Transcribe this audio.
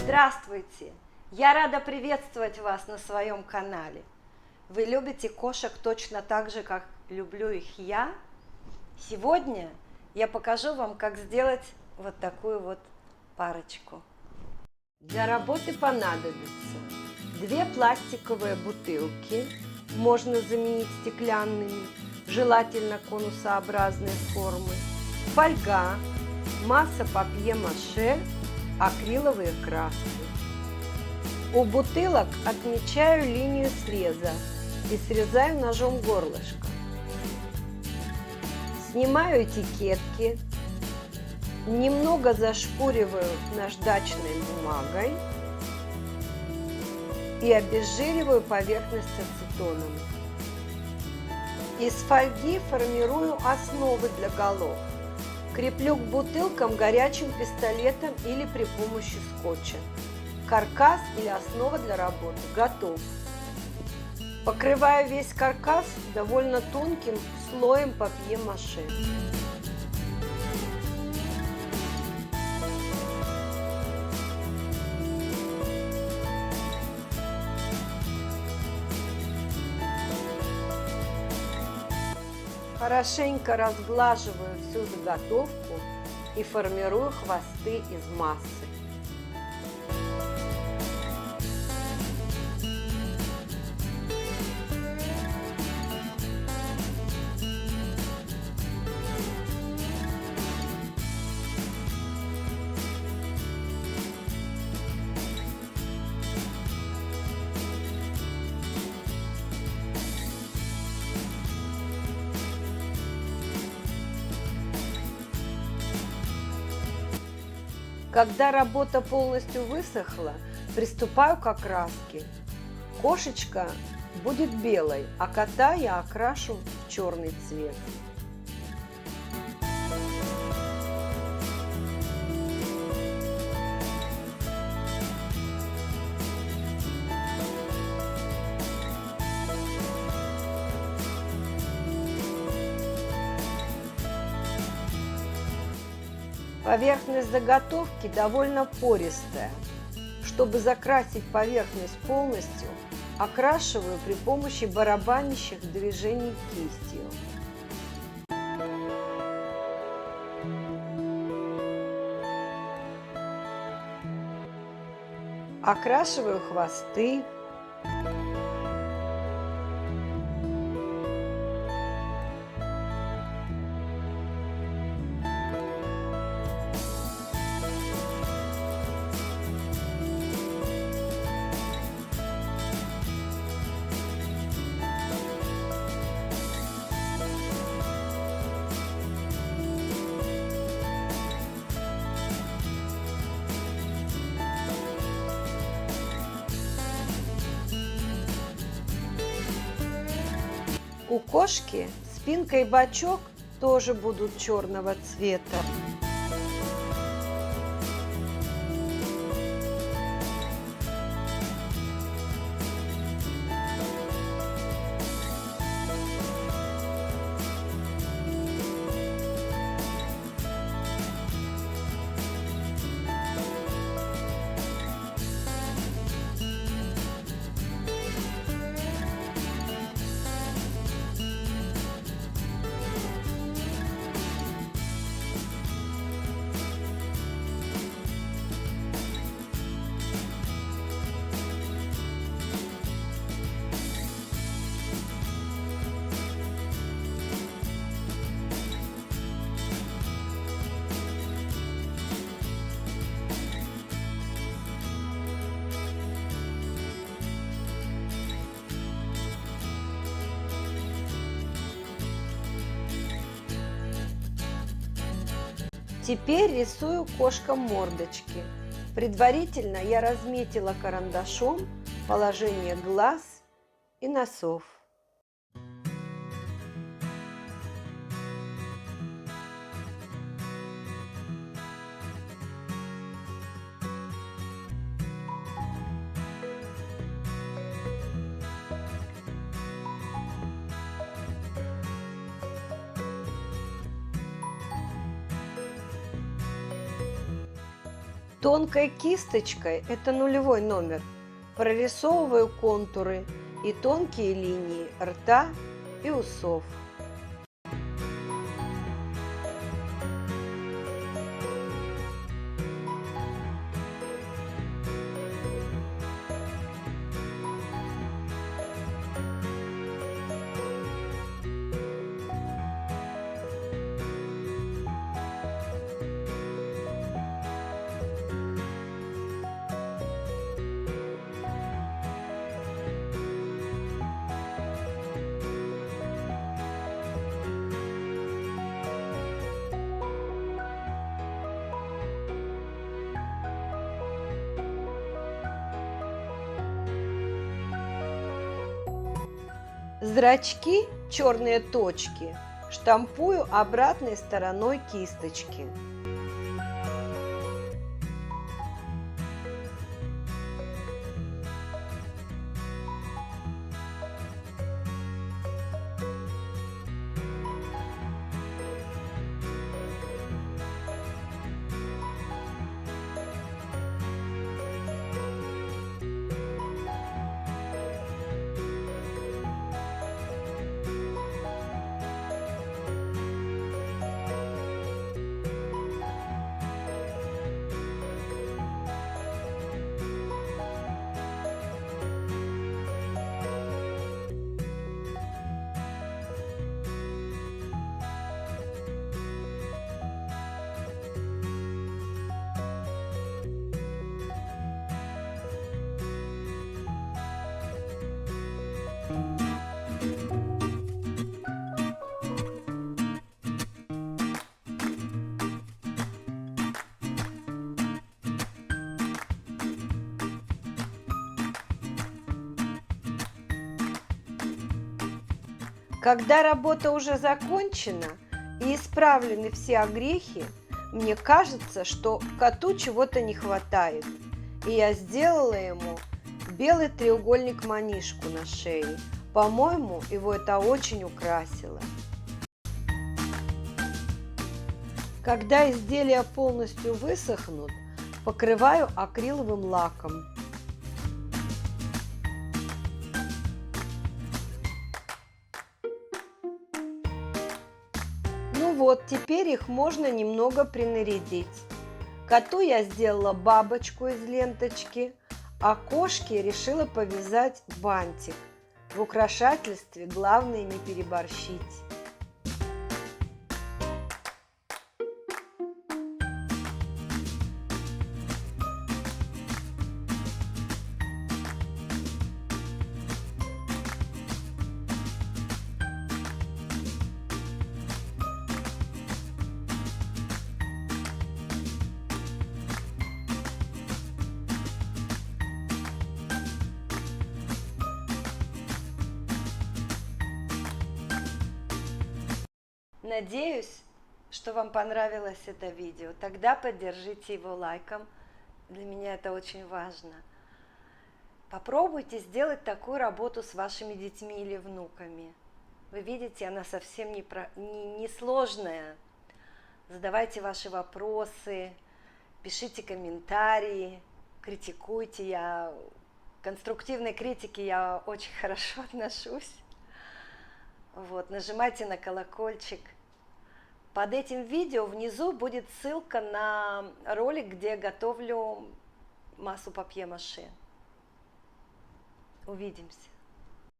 Здравствуйте! Я рада приветствовать вас на своем канале. Вы любите кошек точно так же, как люблю их я? Сегодня я покажу вам, как сделать вот такую вот парочку. Для работы понадобится 2 пластиковые бутылки, можно заменить стеклянными, желательно конусообразной формы, фольга, масса папье-маше, акриловые краски. У бутылок отмечаю линию среза и срезаю ножом горлышко. Снимаю этикетки, немного зашпуриваю наждачной бумагой и обезжириваю поверхность ацетоном. Из фольги формирую основы для голов. Креплю к бутылкам горячим пистолетом или при помощи скотча. Каркас или основа для работы готов. Покрываю весь каркас довольно тонким слоем папье-маше. Хорошенько разглаживаю всю заготовку и формирую хвосты из массы. Когда работа полностью высохла, приступаю к окраске. Кошечка будет белой, а кота я окрашу в черный цвет. Поверхность заготовки довольно пористая. Чтобы закрасить поверхность полностью, окрашиваю при помощи барабанящих движений кистью. Окрашиваю хвосты. У кошки спинка и бочок тоже будут черного цвета. Теперь рисую кошкам мордочки. Предварительно я разметила карандашом положение глаз и носов. Тонкой кисточкой, это нулевой номер, прорисовываю контуры и тонкие линии рта и усов. Зрачки, черные точки, штампую обратной стороной кисточки. Когда работа уже закончена и исправлены все огрехи, мне кажется, что коту чего-то не хватает. И я сделала ему белый треугольник-манишку на шее. По-моему, его это очень украсило. Когда изделия полностью высохнут, покрываю акриловым лаком. Ну вот, теперь их можно немного принарядить. Коту я сделала бабочку из ленточки, а кошке решила повязать бантик. В украшательстве главное не переборщить. Надеюсь, что вам понравилось это видео. Тогда поддержите его лайком. Для меня это очень важно. Попробуйте сделать такую работу с вашими детьми или внуками. Вы видите, она совсем не сложная. Задавайте ваши вопросы, пишите комментарии, критикуйте. К конструктивной критике я очень хорошо отношусь. Вот, нажимайте на колокольчик. Под этим видео внизу будет ссылка на ролик, где я готовлю массу папье-маше. Увидимся.